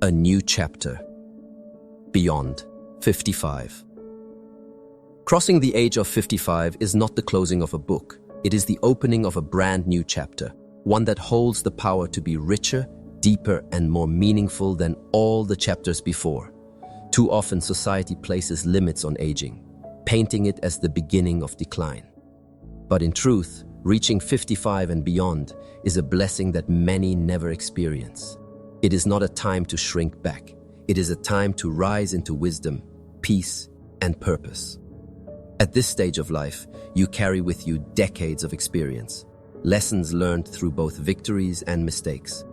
A new chapter. Beyond 55. Crossing the age of 55 is not the closing of a book. It is the opening of a brand new chapter, one that holds the power to be richer, deeper, and more meaningful than all the chapters before. Too often society places limits on aging, painting it as the beginning of decline. But in truth, reaching 55 and beyond is a blessing that many never experience. It is not a time to shrink back. It is a time to rise into wisdom, peace, and purpose. At this stage of life, you carry with you decades of experience, lessons learned through both victories and mistakes.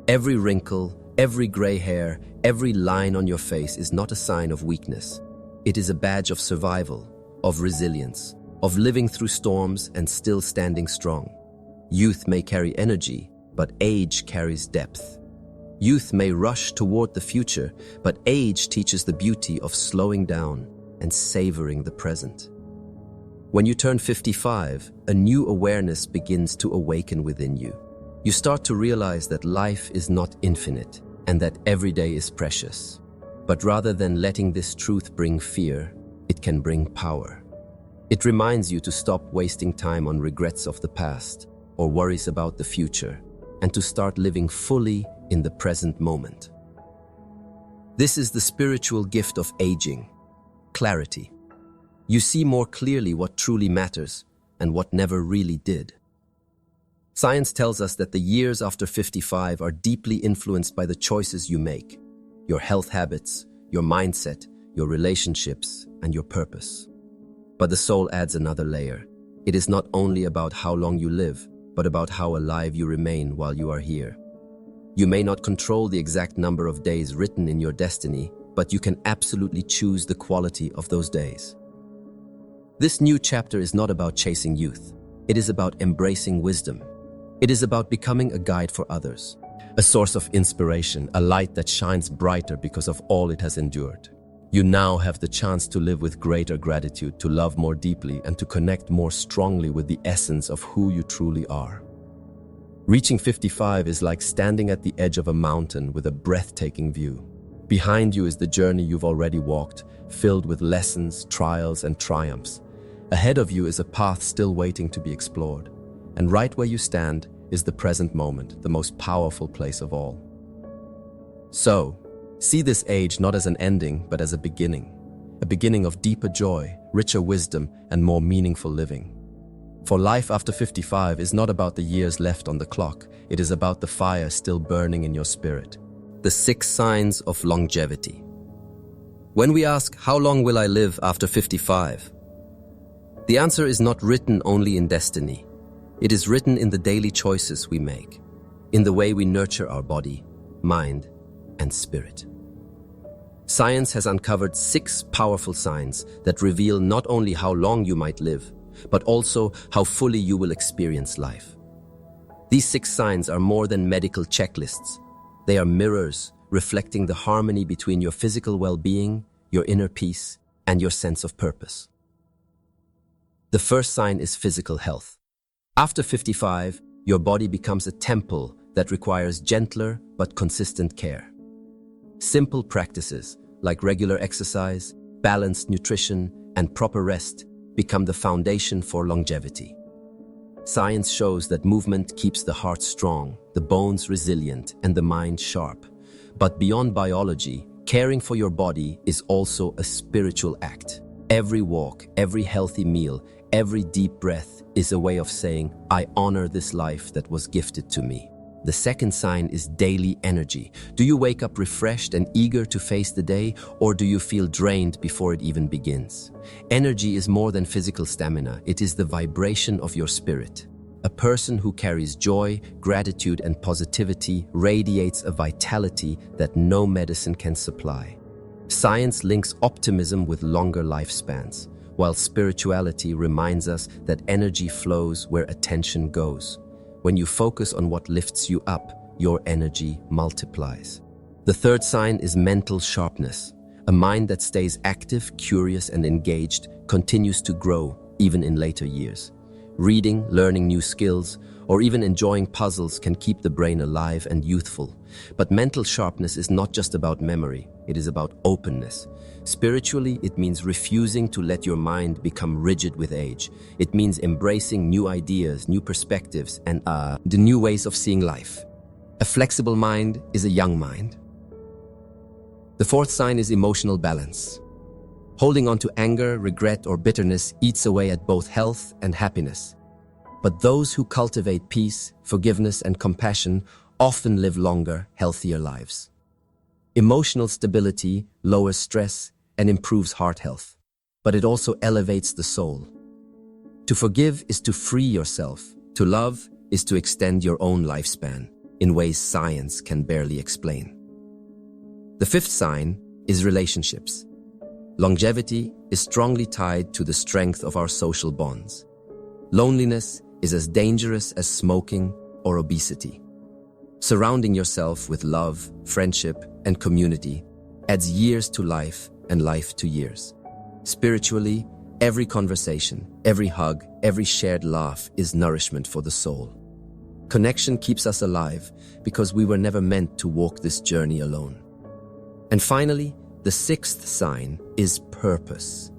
Every wrinkle, every gray hair, every line on your face is not a sign of weakness. It is a badge of survival, of resilience, of living through storms and still standing strong. Youth may carry energy, but age carries depth. Youth may rush toward the future, but age teaches the beauty of slowing down and savoring the present. When you turn 55, a new awareness begins to awaken within you. You start to realize that life is not infinite and that every day is precious. But rather than letting this truth bring fear, it can bring power. It reminds you to stop wasting time on regrets of the past or worries about the future, and to start living fully in the present moment. This is the spiritual gift of aging, clarity. You see more clearly what truly matters and what never really did. Science tells us that the years after 55 are deeply influenced by the choices you make, your health habits, your mindset, your relationships, and your purpose. But the soul adds another layer. It is not only about how long you live, but about how alive you remain while you are here. You may not control the exact number of days written in your destiny, but you can absolutely choose the quality of those days. This new chapter is not about chasing youth. It is about embracing wisdom. It is about becoming a guide for others, a source of inspiration, a light that shines brighter because of all it has endured. You now have the chance to live with greater gratitude, to love more deeply, and to connect more strongly with the essence of who you truly are. Reaching 55 is like standing at the edge of a mountain with a breathtaking view. Behind you is the journey you've already walked, filled with lessons, trials, and triumphs. Ahead of you is a path still waiting to be explored. And right where you stand is the present moment, the most powerful place of all. So, see this age not as an ending, but as a beginning of deeper joy, richer wisdom, and more meaningful living. For life after 55 is not about the years left on the clock, it is about the fire still burning in your spirit. The 6 signs of longevity. When we ask, how long will I live after 55? The answer is not written only in destiny. It is written in the daily choices we make, in the way we nurture our body, mind, and spirit. Science has uncovered 6 powerful signs that reveal not only how long you might live, but also how fully you will experience life. These 6 signs are more than medical checklists. They are mirrors reflecting the harmony between your physical well-being, your inner peace, and your sense of purpose. The first sign is physical health. After 55, your body becomes a temple that requires gentler but consistent care. Simple practices like regular exercise, balanced nutrition, and proper rest become the foundation for longevity. Science shows that movement keeps the heart strong, the bones resilient, and the mind sharp. But beyond biology, caring for your body is also a spiritual act. Every walk, every healthy meal, every deep breath is a way of saying, I honor this life that was gifted to me. The second sign is daily energy. Do you wake up refreshed and eager to face the day, or do you feel drained before it even begins? Energy is more than physical stamina. It is the vibration of your spirit. A person who carries joy, gratitude, and positivity radiates a vitality that no medicine can supply. Science links optimism with longer lifespans, while spirituality reminds us that energy flows where attention goes. When you focus on what lifts you up, your energy multiplies. The third sign is mental sharpness. A mind that stays active, curious, and engaged continues to grow even in later years. Reading, learning new skills, or even enjoying puzzles can keep the brain alive and youthful. But mental sharpness is not just about memory, it is about openness. Spiritually, it means refusing to let your mind become rigid with age. It means embracing new ideas, new perspectives, and the new ways of seeing life. A flexible mind is a young mind. The fourth sign is emotional balance. Holding on to anger, regret, or bitterness eats away at both health and happiness. But those who cultivate peace, forgiveness, and compassion often live longer, healthier lives. Emotional stability lowers stress and improves heart health, but it also elevates the soul. To forgive is to free yourself. To love is to extend your own lifespan in ways science can barely explain. The fifth sign is relationships. Longevity is strongly tied to the strength of our social bonds. Loneliness is as dangerous as smoking or obesity. Surrounding yourself with love, friendship, and community adds years to life and life to years. Spiritually, every conversation, every hug, every shared laugh is nourishment for the soul. Connection keeps us alive because we were never meant to walk this journey alone. And finally, the sixth sign is purpose.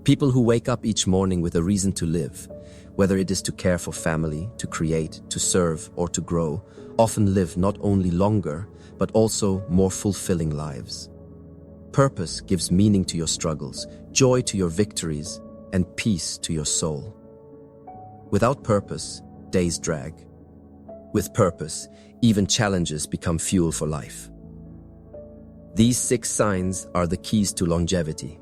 People who wake up each morning with a reason to live, whether it is to care for family, to create, to serve, or to grow, often live not only longer, but also more fulfilling lives. Purpose gives meaning to your struggles, joy to your victories, and peace to your soul. Without purpose, days drag. With purpose, even challenges become fuel for life. These 6 signs are the keys to longevity.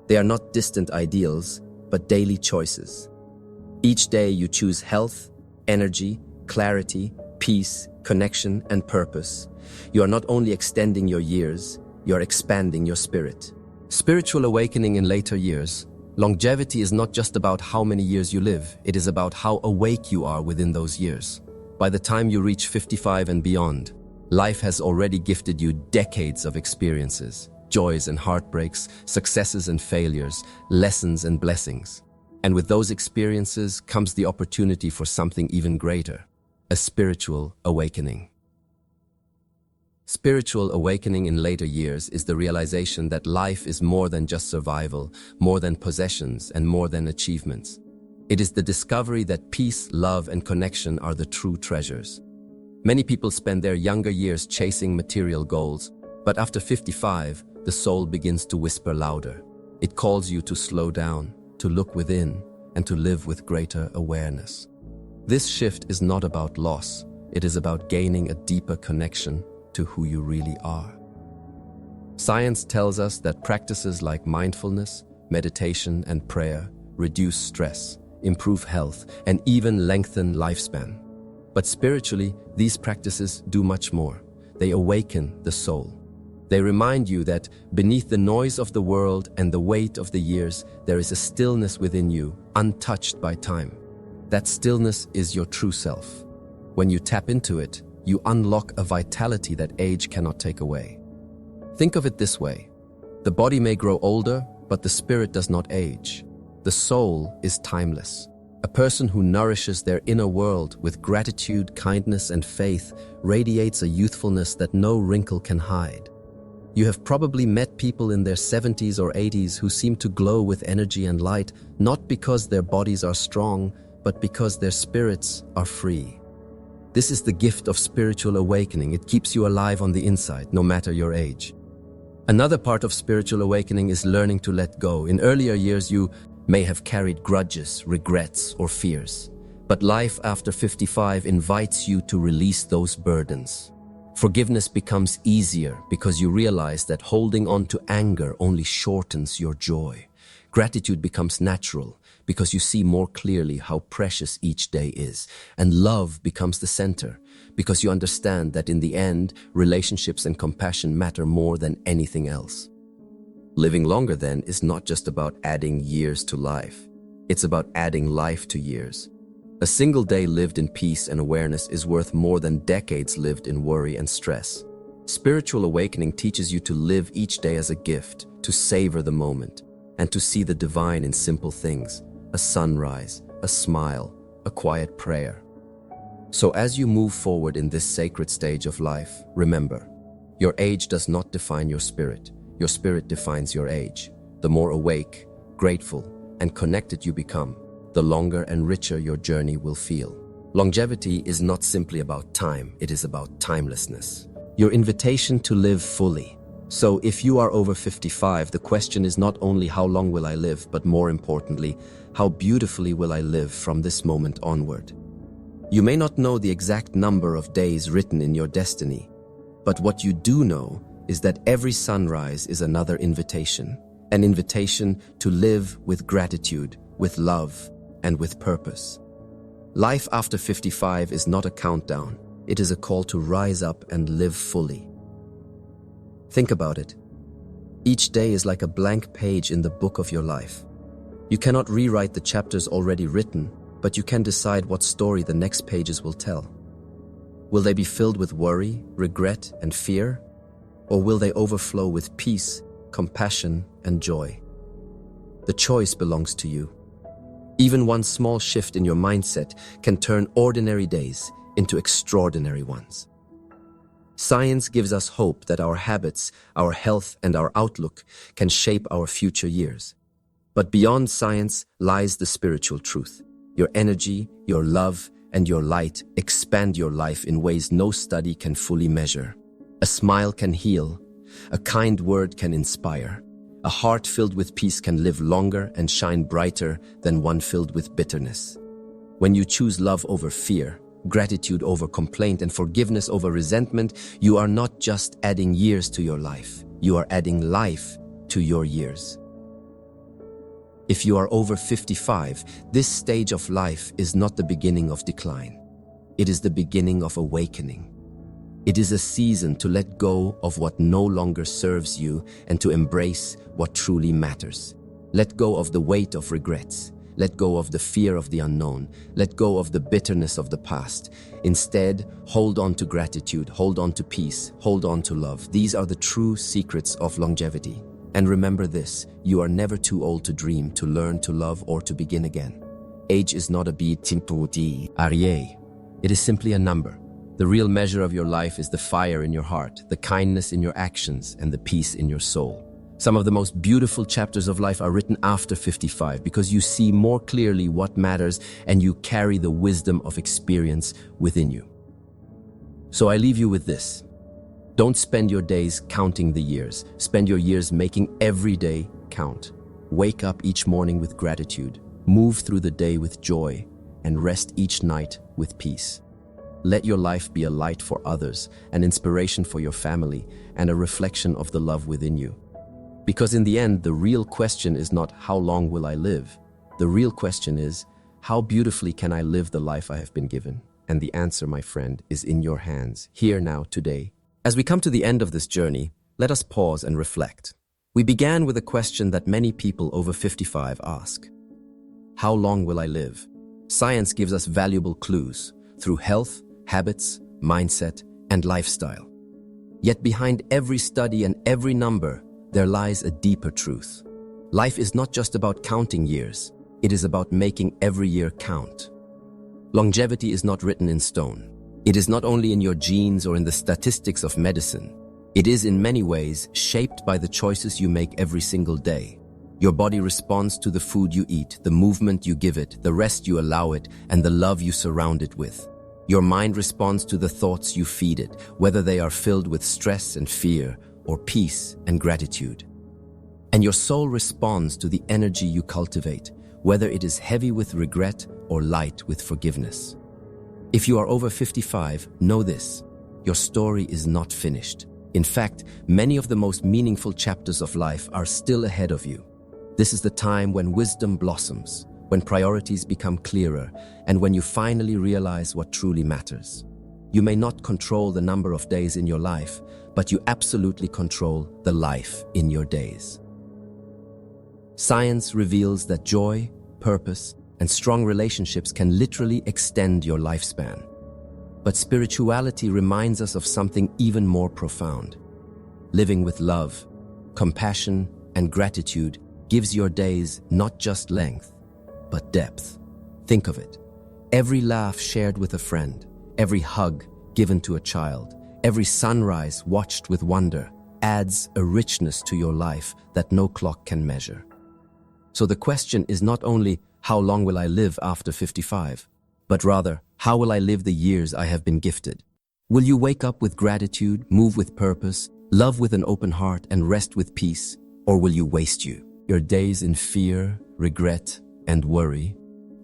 They are not distant ideals, but daily choices. Each day you choose health, energy, clarity, peace, connection, and purpose. You are not only extending your years, you are expanding your spirit. Spiritual awakening in later years. Longevity is not just about how many years you live, it is about how awake you are within those years. By the time you reach 55 and beyond, life has already gifted you decades of experiences, joys and heartbreaks, successes and failures, lessons and blessings. And with those experiences comes the opportunity for something even greater, a spiritual awakening. Spiritual awakening in later years is the realization that life is more than just survival, more than possessions, and more than achievements. It is the discovery that peace, love, and connection are the true treasures. Many people spend their younger years chasing material goals, but after 55, the soul begins to whisper louder. It calls you to slow down, to look within, and to live with greater awareness. This shift is not about loss, it is about gaining a deeper connection to who you really are. Science tells us that practices like mindfulness, meditation, and prayer reduce stress, improve health, and even lengthen lifespan. But spiritually, these practices do much more. They awaken the soul. They remind you that beneath the noise of the world and the weight of the years, there is a stillness within you, untouched by time. That stillness is your true self. When you tap into it, you unlock a vitality that age cannot take away. Think of it this way. The body may grow older, but the spirit does not age. The soul is timeless. A person who nourishes their inner world with gratitude, kindness, and faith radiates a youthfulness that no wrinkle can hide. You have probably met people in their 70s or 80s who seem to glow with energy and light, not because their bodies are strong, but because their spirits are free. This is the gift of spiritual awakening. It keeps you alive on the inside, no matter your age. Another part of spiritual awakening is learning to let go. In earlier years, you may have carried grudges, regrets, or fears. But life after 55 invites you to release those burdens. Forgiveness becomes easier because you realize that holding on to anger only shortens your joy. Gratitude becomes natural because you see more clearly how precious each day is. And love becomes the center because you understand that in the end, relationships and compassion matter more than anything else. Living longer then is not just about adding years to life. It's about adding life to years. A single day lived in peace and awareness is worth more than decades lived in worry and stress. Spiritual awakening teaches you to live each day as a gift, to savor the moment, and to see the divine in simple things. A sunrise, a smile, a quiet prayer. So as you move forward in this sacred stage of life, remember, your age does not define your spirit defines your age. The more awake, grateful, and connected you become, the longer and richer your journey will feel. Longevity is not simply about time, it is about timelessness. Your invitation to live fully. So if you are over 55, the question is not only how long will I live, but more importantly, how beautifully will I live from this moment onward. You may not know the exact number of days written in your destiny, but what you do know is that every sunrise is another invitation, an invitation to live with gratitude, with love, and with purpose. Life after 55 is not a countdown, it is a call to rise up and live fully. Think about it. Each day is like a blank page in the book of your life. You cannot rewrite the chapters already written, but you can decide what story the next pages will tell. Will they be filled with worry, regret, and fear? Or will they overflow with peace, compassion, and joy? The choice belongs to you. Even one small shift in your mindset can turn ordinary days into extraordinary ones. Science gives us hope that our habits, our health, and our outlook can shape our future years. But beyond science lies the spiritual truth. Your energy, your love, and your light expand your life in ways no study can fully measure. A smile can heal, a kind word can inspire. A heart filled with peace can live longer and shine brighter than one filled with bitterness. When you choose love over fear, gratitude over complaint, and forgiveness over resentment, you are not just adding years to your life, you are adding life to your years. If you are over 55, this stage of life is not the beginning of decline. It is the beginning of awakening. It is a season to let go of what no longer serves you and to embrace what truly matters. Let go of the weight of regrets. Let go of the fear of the unknown. Let go of the bitterness of the past. Instead, hold on to gratitude, hold on to peace, hold on to love. These are the true secrets of longevity. And remember this, you are never too old to dream, to learn, to love, or to begin again. Age is not a barrier. It is simply a number. The real measure of your life is the fire in your heart, the kindness in your actions, and the peace in your soul. Some of the most beautiful chapters of life are written after 55 because you see more clearly what matters and you carry the wisdom of experience within you. So I leave you with this. Don't spend your days counting the years. Spend your years making every day count. Wake up each morning with gratitude. Move through the day with joy. And rest each night with peace. Let your life be a light for others, an inspiration for your family, and a reflection of the love within you. Because in the end, the real question is not how long will I live? The real question is, how beautifully can I live the life I have been given? And the answer, my friend, is in your hands, here now, today. As we come to the end of this journey, let us pause and reflect. We began with a question that many people over 55 ask. How long will I live? Science gives us valuable clues through health, habits, mindset, and lifestyle. Yet behind every study and every number, there lies a deeper truth. Life is not just about counting years, it is about making every year count. Longevity is not written in stone. It is not only in your genes or in the statistics of medicine. It is in many ways shaped by the choices you make every single day. Your body responds to the food you eat, the movement you give it, the rest you allow it, and the love you surround it with. Your mind responds to the thoughts you feed it, whether they are filled with stress and fear, or peace and gratitude. And your soul responds to the energy you cultivate, whether it is heavy with regret or light with forgiveness. If you are over 55, know this, your story is not finished. In fact, many of the most meaningful chapters of life are still ahead of you. This is the time when wisdom blossoms, when priorities become clearer, and when you finally realize what truly matters. You may not control the number of days in your life, but you absolutely control the life in your days. Science reveals that joy, purpose, and strong relationships can literally extend your lifespan. But spirituality reminds us of something even more profound. Living with love, compassion, and gratitude gives your days not just length, but depth. Think of it. Every laugh shared with a friend, every hug given to a child, every sunrise watched with wonder adds a richness to your life that no clock can measure. So the question is not only how long will I live after 55, but rather how will I live the years I have been gifted? Will you wake up with gratitude, move with purpose, love with an open heart, and rest with peace? Or will you waste your days in fear, regret, and worry?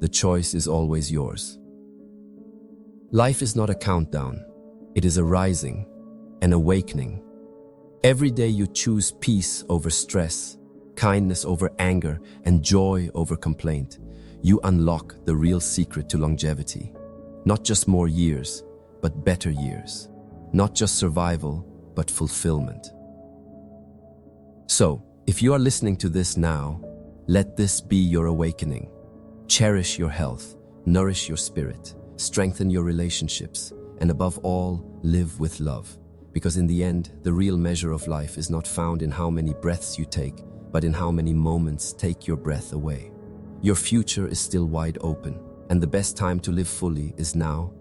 The choice is always yours. Life is not a countdown. It is a rising, an awakening. Every day you choose peace over stress, kindness over anger, and joy over complaint. You unlock the real secret to longevity. Not just more years, but better years. Not just survival, but fulfillment. So, if you are listening to this now, let this be your awakening. Cherish your health, nourish your spirit, strengthen your relationships, and above all, live with love. Because in the end, the real measure of life is not found in how many breaths you take, but in how many moments take your breath away. Your future is still wide open, and the best time to live fully is now,